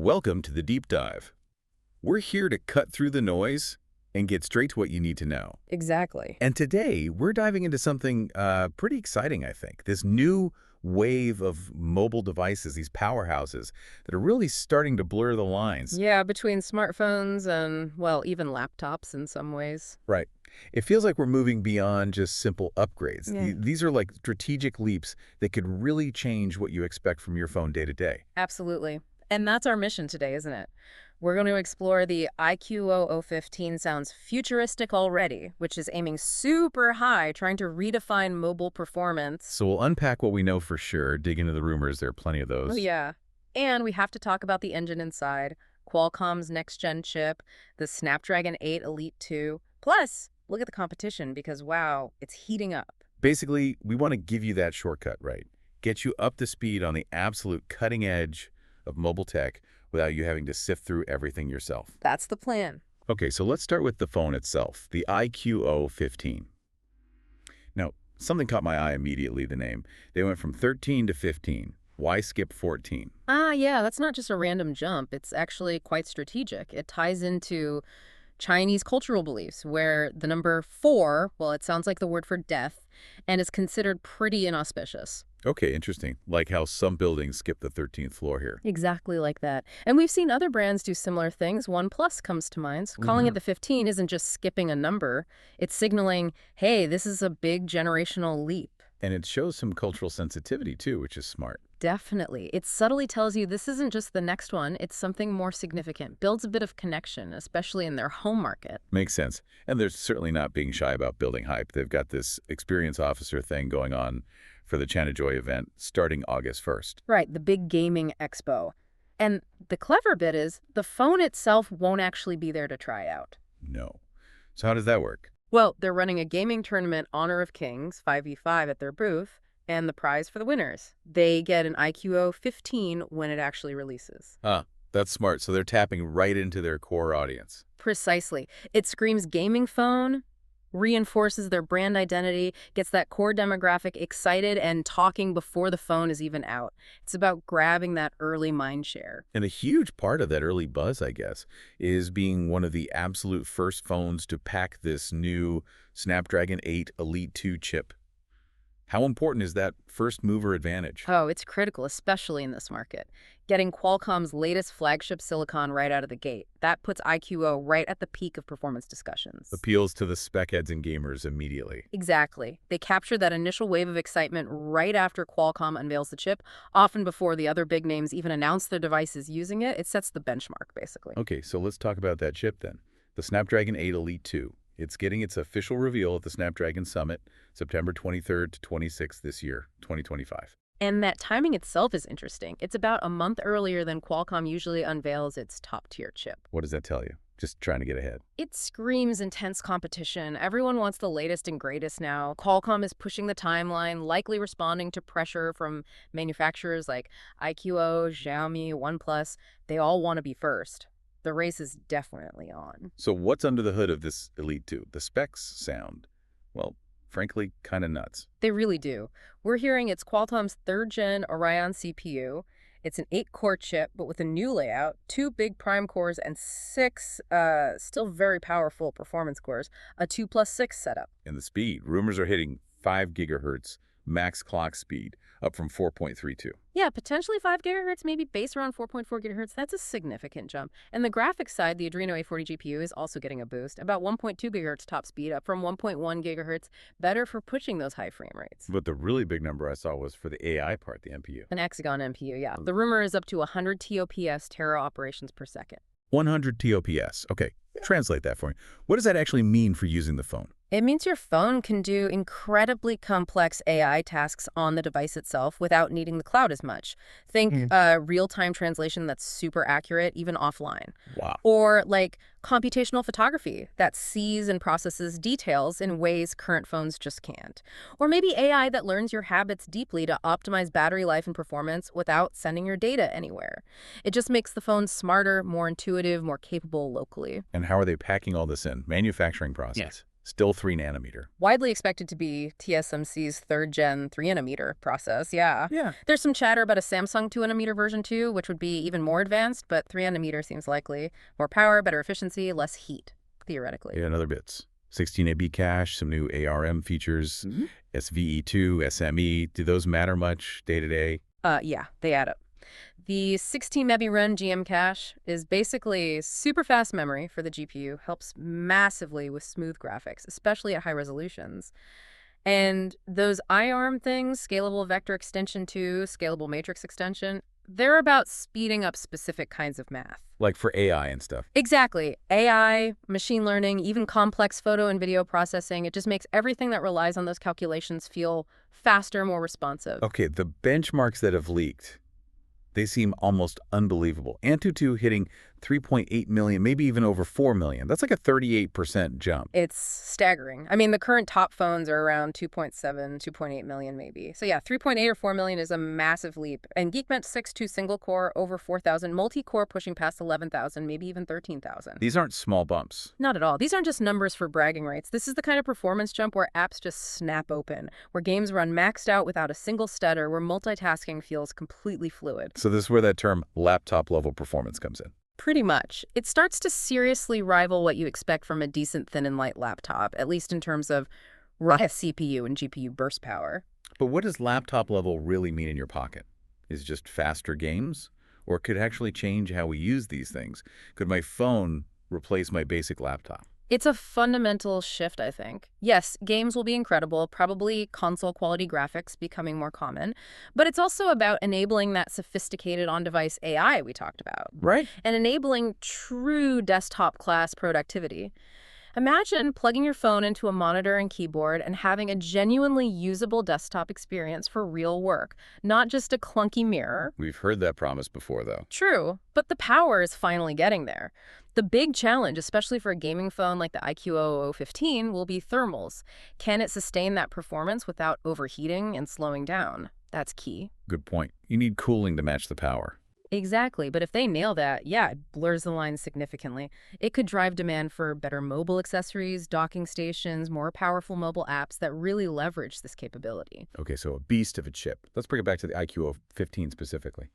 Welcome to the deep dive. We're here to cut through the noise and get straight to what you need to know. Exactly. And today, we're diving into something pretty exciting, I think. This new wave of mobile devices, these powerhouses, that are really starting to blur the lines. Yeah, between smartphones and, well, even laptops in some ways. Right. It feels like we're moving beyond just simple upgrades. Yeah. These are like strategic leaps that could really change what you expect from your phone day to day. Absolutely. And that's our mission today, isn't it? We're going to explore the iQOO 15 sounds futuristic already, which is aiming super high, trying to redefine mobile performance. So we'll unpack what we know for sure, dig into the rumors. There are plenty of those. Oh, yeah. And we have to talk about the engine inside, Qualcomm's next-gen chip, the Snapdragon 8 Elite 2. Plus, look at the competition because, wow, it's heating up. Basically, we want to give you that shortcut, right? Get you up to speed on the absolute cutting edge of mobile tech without you having to sift through everything yourself. That's the plan. Okay, so let's start with the phone itself, the iQOO 15. Now, something caught my eye immediately, the name. They went from 13 to 15. Why skip 14? Yeah, that's not just a random jump. It's actually quite strategic. It ties into Chinese cultural beliefs, where the number 4, well, it sounds like the word for death, and is considered pretty inauspicious. Okay, interesting. Like how some buildings skip the 13th floor here. Exactly like that. And we've seen other brands do similar things. OnePlus comes to mind. Calling it the 15 isn't just skipping a number. It's signaling, hey, this is a big generational leap. And it shows some cultural sensitivity, too, which is smart. Definitely. It subtly tells you this isn't just the next one, it's something more significant. Builds a bit of connection, especially in their home market. Makes sense. And they're certainly not being shy about building hype. They've got this experience officer thing going on for the China Joy event starting August 1st. Right, the big gaming expo. And the clever bit is the phone itself won't actually be there to try out. No. So how does that work? Well, they're running a gaming tournament, Honor of Kings, 5v5 at their booth, and the prize for the winners. They get an iQOO 15 when it actually releases. That's smart. So they're tapping right into their core audience. Precisely. It screams gaming phone, reinforces their brand identity, gets that core demographic excited and talking before the phone is even out. It's about grabbing that early mind share. And a huge part of that early buzz, I guess, is being one of the absolute first phones to pack this new Snapdragon 8 Elite 2 chip. How important is that first mover advantage? Oh, it's critical, especially in this market. Getting Qualcomm's latest flagship silicon right out of the gate. That puts iQOO right at the peak of performance discussions. Appeals to the spec heads and gamers immediately. Exactly. They capture that initial wave of excitement right after Qualcomm unveils the chip, often before the other big names even announce their devices using it. It sets the benchmark, basically. Okay, so let's talk about that chip then. The Snapdragon 8 Elite 2. It's getting its official reveal at the Snapdragon Summit, September 23rd to 26th this year, 2025. And that timing itself is interesting. It's about a month earlier than Qualcomm usually unveils its top-tier chip. What does that tell you? Just trying to get ahead. It screams intense competition. Everyone wants the latest and greatest now. Qualcomm is pushing the timeline, likely responding to pressure from manufacturers like iQOO, Xiaomi, OnePlus. They all want to be first. The race is definitely on. So what's under the hood of this Elite 2? The specs sound, well, frankly, kind of nuts. They really do. We're hearing it's Qualcomm's 3rd-gen Orion CPU. It's an 8-core chip, but with a new layout, 2 big prime cores and 6 still very powerful performance cores, a 2+6 setup. And the speed, rumors are hitting 5 gigahertz max clock speed, up from 4.32. Yeah, potentially 5 gigahertz, maybe base around 4.4 gigahertz. That's a significant jump. And the graphics side, the Adreno 840 GPU is also getting a boost, about 1.2 gigahertz top speed, up from 1.1 gigahertz, better for pushing those high frame rates. But the really big number I saw was for the AI part, the NPU. An Hexagon NPU, yeah. The rumor is up to 100 TOPS, tera operations per second. 100 TOPS. Okay, translate that for me. What does that actually mean for using the phone? It means your phone can do incredibly complex AI tasks on the device itself without needing the cloud as much. Think real-time translation that's super accurate, even offline. Wow. Or like computational photography that sees and processes details in ways current phones just can't. Or maybe AI that learns your habits deeply to optimize battery life and performance without sending your data anywhere. It just makes the phone smarter, more intuitive, more capable locally. And how are they packing all this in? Manufacturing process. Yes. Still 3 nanometer. Widely expected to be TSMC's third-gen 3nm process, yeah. Yeah. There's some chatter about a Samsung 2nm version too, which would be even more advanced, but 3nm seems likely. More power, better efficiency, less heat, theoretically. Yeah, another bits. 16 AB cache, some new ARM features, SVE2, SME. Do those matter much day to day? Yeah, they add up. The 16 MB run GM cache is basically super fast memory for the GPU, helps massively with smooth graphics, especially at high resolutions. And those IARM things, scalable vector extension 2, scalable matrix extension, they're about speeding up specific kinds of math. Like for AI and stuff. Exactly. AI, machine learning, even complex photo and video processing, it just makes everything that relies on those calculations feel faster, more responsive. Okay, the benchmarks that have leaked, they seem almost unbelievable. Antutu hitting 3.8 million, maybe even over 4 million. That's like a 38% jump. It's staggering. I mean, the current top phones are around 2.7, 2.8 million maybe. So yeah, 3.8 or 4 million is a massive leap. And Geekbench 6.2 single core over 4,000, multi-core pushing past 11,000, maybe even 13,000. These aren't small bumps. Not at all. These aren't just numbers for bragging rights. This is the kind of performance jump where apps just snap open, where games run maxed out without a single stutter, where multitasking feels completely fluid. So this is where that term laptop-level performance comes in. Pretty much. It starts to seriously rival what you expect from a decent thin and light laptop, at least in terms of raw CPU and GPU burst power. But what does laptop level really mean in your pocket? Is it just faster games? Or could it actually change how we use these things? Could my phone replace my basic laptop? It's a fundamental shift, I think. Yes, games will be incredible, probably console-quality graphics becoming more common, but it's also about enabling that sophisticated on-device AI we talked about. Right. And enabling true desktop-class productivity. Imagine plugging your phone into a monitor and keyboard and having a genuinely usable desktop experience for real work, not just a clunky mirror. We've heard that promise before, though. True, but the power is finally getting there. The big challenge, especially for a gaming phone like the iQOO 15, will be thermals. Can it sustain that performance without overheating and slowing down? That's key. Good point. You need cooling to match the power. Exactly, but if they nail that, yeah, it blurs the line significantly. It could drive demand for better mobile accessories, docking stations, more powerful mobile apps that really leverage this capability. Okay, so a beast of a chip. Let's bring it back to the iQOO 15 specifically.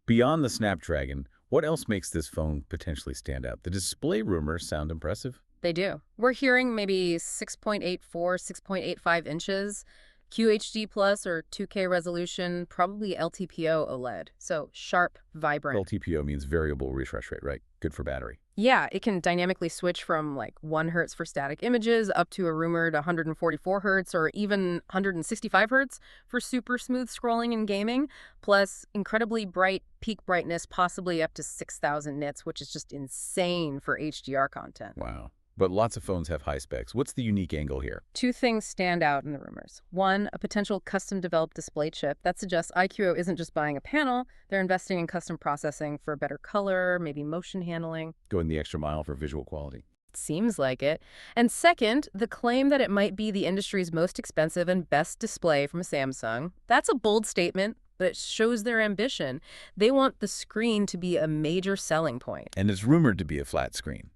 Beyond the Snapdragon, what else makes this phone potentially stand out? The display rumors sound impressive. They do. We're hearing maybe 6.84, 6.85 inches, QHD plus or 2K resolution, probably LTPO OLED. So sharp, vibrant. LTPO means variable refresh rate, right? Good for battery. Yeah, it can dynamically switch from like 1 hertz for static images up to a rumored 144 hertz or even 165 hertz for super smooth scrolling and gaming, plus incredibly bright peak brightness, possibly up to 6,000 nits, which is just insane for HDR content. Wow. But lots of phones have high specs. What's the unique angle here? 2 things stand out in the rumors. 1, a potential custom-developed display chip. That suggests iQOO isn't just buying a panel, they're investing in custom processing for better color, maybe motion handling. Going the extra mile for visual quality. Seems like it. And second, the claim that it might be the industry's most expensive and best display from Samsung. That's a bold statement, but it shows their ambition. They want the screen to be a major selling point. And it's rumored to be a flat screen,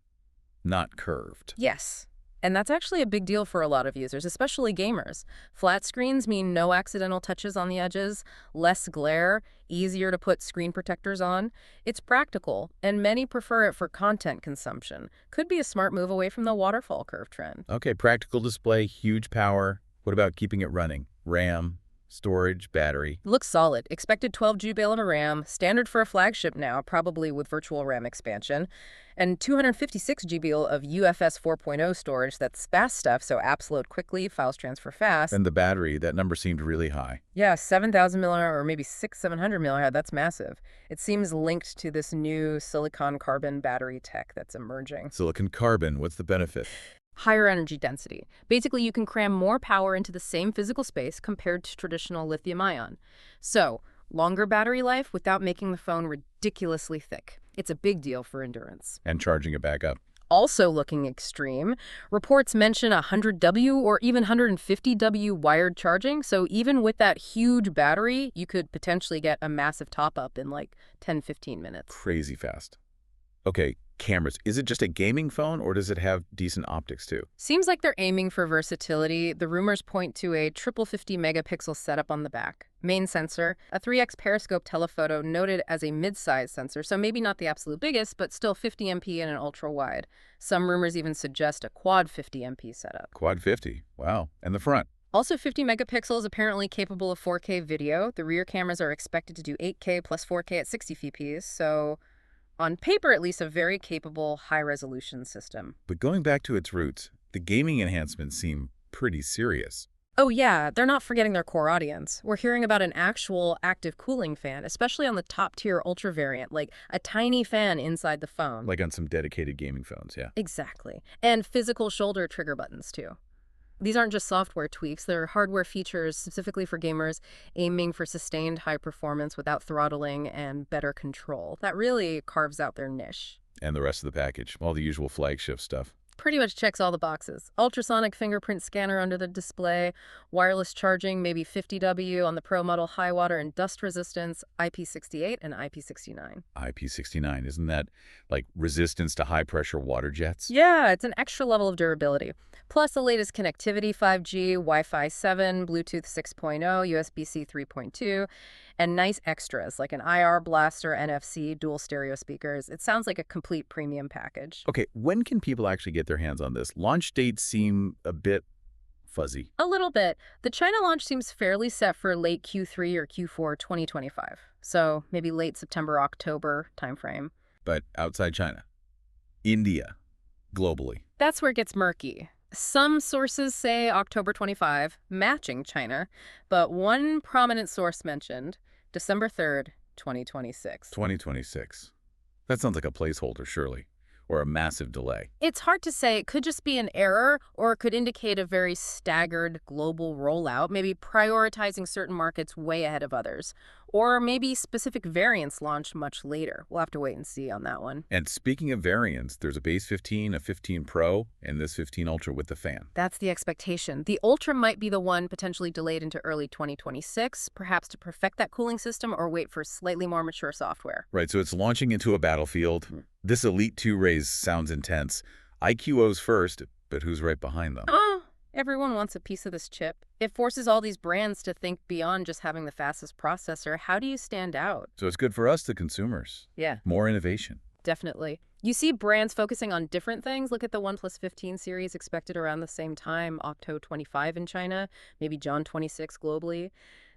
not curved. Yes. And that's actually a big deal for a lot of users, especially gamers. Flat screens mean no accidental touches on the edges, less glare, easier to put screen protectors on. It's practical, and many prefer it for content consumption. Could be a smart move away from the waterfall curve trend. Okay, practical display, huge power. What about keeping it running? RAM, storage, battery. Looks solid. Expected 12 GB of RAM, standard for a flagship now, probably with virtual RAM expansion, and 256 GB of UFS 4.0 storage. That's fast stuff, so apps load quickly, files transfer fast. And the battery, that number seemed really high. Yeah, 7,000 milliamp or maybe 700 milliamp. That's massive. It seems linked to this new silicon carbon battery tech that's emerging. Silicon carbon, what's the benefit? Higher energy density. Basically, you can cram more power into the same physical space compared to traditional lithium-ion. So, longer battery life without making the phone ridiculously thick. It's a big deal for endurance. And charging it back up. Also looking extreme, reports mention 100W or even 150W wired charging. So even with that huge battery, you could potentially get a massive top-up in like 10-15 minutes. Crazy fast. Okay, cameras. Is it just a gaming phone, or does it have decent optics too? Seems like they're aiming for versatility. The rumors point to a triple 50-megapixel setup on the back. Main sensor, a 3x periscope telephoto noted as a mid-size sensor, so maybe not the absolute biggest, but still 50 MP and an ultra-wide. Some rumors even suggest a quad 50 MP setup. Quad 50. Wow. And the front? Also 50 megapixels, apparently capable of 4K video. The rear cameras are expected to do 8K plus 4K at 60 fps, so on paper at least a very capable high-resolution system. But going back to its roots, the gaming enhancements seem pretty serious. Oh yeah, they're not forgetting their core audience. We're hearing about an actual active cooling fan, especially on the top-tier Ultra variant, like a tiny fan inside the phone. Like on some dedicated gaming phones, yeah. Exactly. And physical shoulder trigger buttons, too. These aren't just software tweaks, they're hardware features specifically for gamers aiming for sustained high performance without throttling and better control. That really carves out their niche. And the rest of the package, all the usual flagship stuff. Pretty much checks all the boxes. Ultrasonic fingerprint scanner under the display, wireless charging, maybe 50W on the Pro model, high water and dust resistance, IP68 and IP69. IP69, isn't that like resistance to high-pressure water jets? Yeah, it's an extra level of durability. Plus the latest connectivity, 5G, Wi-Fi 7, Bluetooth 6.0, USB-C 3.2, and nice extras like an IR blaster, NFC, dual stereo speakers. It sounds like a complete premium package. Okay, when can people actually get their hands on this? Launch dates seem a bit fuzzy. A little bit. The China launch seems fairly set for late Q3 or Q4 2025. So maybe late September, October timeframe. But outside China, India, globally. That's where it gets murky. Some sources say October 25, matching China, but one prominent source mentioned December 3rd, 2026. 2026. That sounds like a placeholder, surely, or a massive delay. It's hard to say. It could just be an error, or it could indicate a very staggered global rollout, maybe prioritizing certain markets way ahead of others. Or maybe specific variants launched much later. We'll have to wait and see on that one. And speaking of variants, there's a base 15, a 15 Pro, and this 15 Ultra with the fan. That's the expectation. The Ultra might be the one potentially delayed into early 2026, perhaps to perfect that cooling system or wait for slightly more mature software. Right, so it's launching into a battlefield. This Elite 2 raise sounds intense. iQOO's first, but who's right behind them? Everyone wants a piece of this chip. It forces all these brands to think beyond just having the fastest processor. How do you stand out? So it's good for us, the consumers. Yeah, More innovation. definitely. You see brands focusing on different things. Look at the OnePlus 15 series expected around the same time, Octo 25 in China, maybe John 26 globally.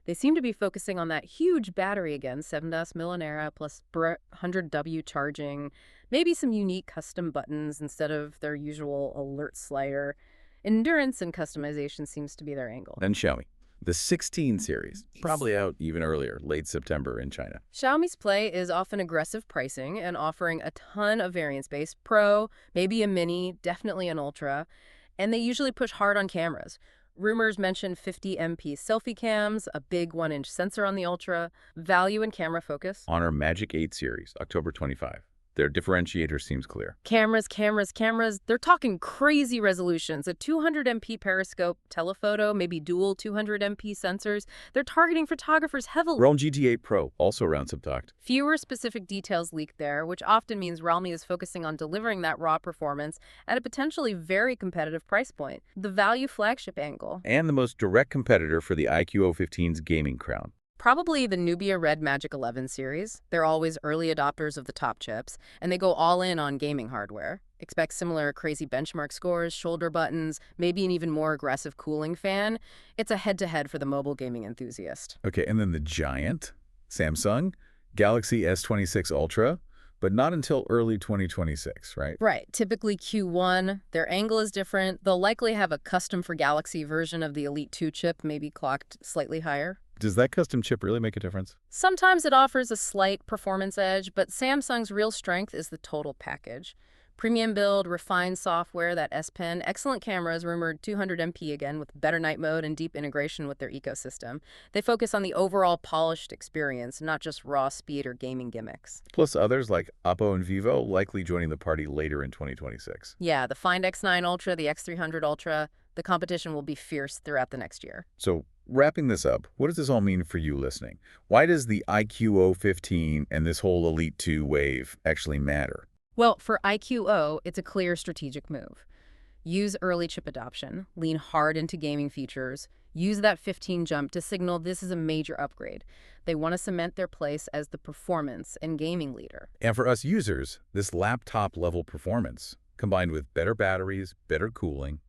They seem to be focusing on that huge battery again, 7S Millenera plus 100W charging, maybe some unique custom buttons instead of their usual alert slider. Endurance and customization seems to be their angle. Then Xiaomi. The 16 series, probably out even earlier, late September in China. Xiaomi's play is often aggressive pricing and offering a ton of variant space. Pro, maybe a Mini, definitely an Ultra. And they usually push hard on cameras. Rumors mention 50 MP selfie cams, a big 1-inch sensor on the Ultra, value and camera focus. Honor Magic 8 series, October 25. Their differentiator seems clear. Cameras, cameras, cameras. They're talking crazy resolutions. A 200 MP periscope telephoto, maybe dual 200 MP sensors. They're targeting photographers heavily. Realme GT8 Pro, also around subtalked. Fewer specific details leaked there, which often means Realme is focusing on delivering that raw performance at a potentially very competitive price point. The value flagship angle. And the most direct competitor for the iQOO 15's gaming crown. Probably the Nubia Red Magic 11 series. They're always early adopters of the top chips, and they go all in on gaming hardware. Expect similar crazy benchmark scores, shoulder buttons, maybe an even more aggressive cooling fan. It's a head-to-head for the mobile gaming enthusiast. Okay, and then the giant, Samsung, Galaxy S26 Ultra, but not until early 2026, right? Right. Typically Q1. Their angle is different. They'll likely have a custom for Galaxy version of the Elite 2 chip, maybe clocked slightly higher. Does that custom chip really make a difference? Sometimes it offers a slight performance edge, but Samsung's real strength is the total package. Premium build, refined software, that S Pen, excellent cameras, rumored 200 MP again with better night mode and deep integration with their ecosystem. They focus on the overall polished experience, not just raw speed or gaming gimmicks. Plus others like Oppo and Vivo likely joining the party later in 2026. Yeah, the Find X9 Ultra, the X300 Ultra, the competition will be fierce throughout the next year. So wrapping this up, what does this all mean for you listening? Why does the iQOO 15 and this whole Elite 2 wave actually matter? Well, for iQOO, it's a clear strategic move. Use early chip adoption, lean hard into gaming features, use that 15 jump to signal this is a major upgrade. They want to cement their place as the performance and gaming leader. And for us users, this laptop-level performance, combined with better batteries, better cooling,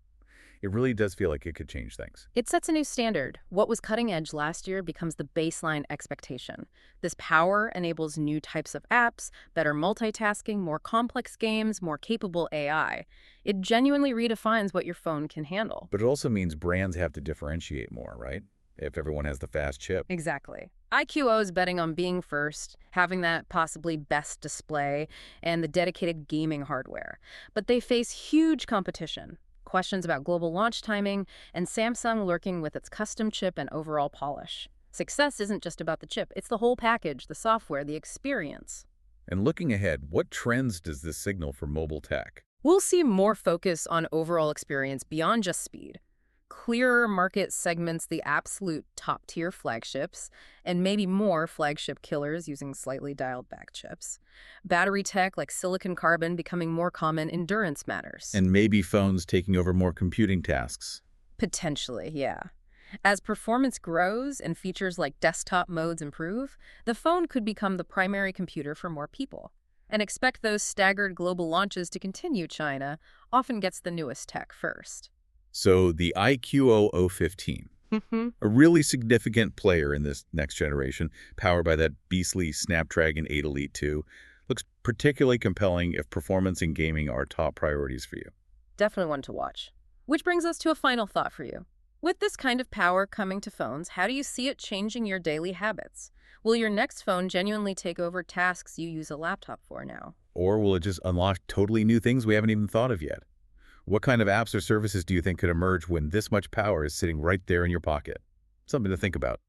it really does feel like it could change things. It sets a new standard. What was cutting edge last year becomes the baseline expectation. This power enables new types of apps, better multitasking, more complex games, more capable AI. It genuinely redefines what your phone can handle. But it also means brands have to differentiate more, right? If everyone has the fast chip. Exactly. iQOO is betting on being first, having that possibly best display, and the dedicated gaming hardware. But they face huge competition. Questions about global launch timing, and Samsung lurking with its custom chip and overall polish. Success isn't just about the chip, it's the whole package, the software, the experience. And looking ahead, what trends does this signal for mobile tech? We'll see more focus on overall experience beyond just speed. Clearer market segments the absolute top-tier flagships, and maybe more flagship killers using slightly dialed-back chips. Battery tech like silicon carbon becoming more common, endurance matters. And maybe phones taking over more computing tasks. Potentially, yeah. As performance grows and features like desktop modes improve, the phone could become the primary computer for more people. And expect those staggered global launches to continue. China often gets the newest tech first. So the iQOO 15, a really significant player in this next generation, powered by that beastly Snapdragon 8 Elite 2, looks particularly compelling if performance and gaming are top priorities for you. Definitely one to watch. Which brings us to a final thought for you. With this kind of power coming to phones, how do you see it changing your daily habits? Will your next phone genuinely take over tasks you use a laptop for now? Or will it just unlock totally new things we haven't even thought of yet? What kind of apps or services do you think could emerge when this much power is sitting right there in your pocket? Something to think about.